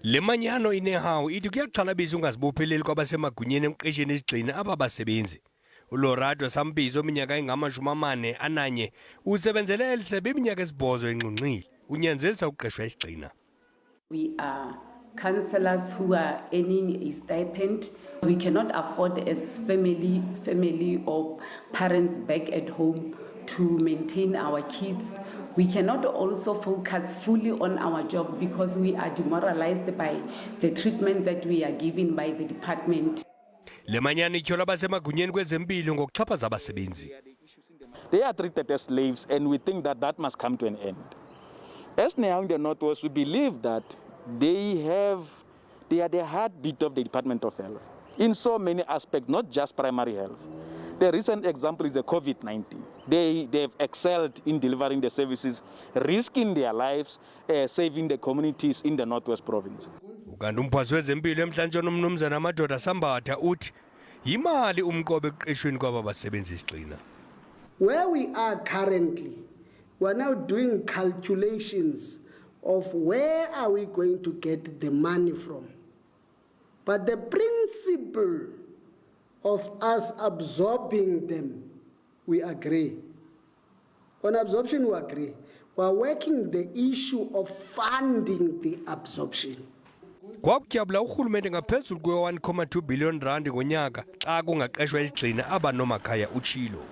Le manyano iNEHAWU ithi kuyaxhalabisa ungazibopheleli kwabasemagunyeni emqesheni esigxina ababasebenzi. uLorado Sambizo iminyaka engama-41 usebenzele elisebe iminyaka esibhozo engxungxile. Unyanzelisa ukuqeshwa isigxina. We are councillors who are earning a stipend. We cannot afford as family or parents back at home to maintain our kids. We cannot also focus fully on our job because we are demoralized by the treatment that we are given by the department. Le manyano ityhola abasemagunyeni kwezempilo ngokuxhaphaza abasebenzi. They are treated as slaves, and we think that that must come to an end. As iNEHAWU in the Northwest, we believe that they are the heartbeat of the Department of Health in so many aspects, not just primary health. The recent example is the COVID-19. They've excelled in delivering the services, risking their lives, saving the communities in the Northwest Province. Ukanti umphathi wezempilo eMntla Ntshona umnumzana amadoda Sambatha uthi yimali umqobo ekuqeshweni kwababasebenzi isigxina. Where we are currently, we are now doing calculations of where are we going to get the money from. But the principle of us absorbing them, we agree. On absorption, we agree. We are working the issue of funding the absorption. Kwakutyabula urhulumente ngaphezulu kwe-1.2 billion rand ngonyaka xa kungaqeshwa isigxina abanomakhaya utshilo.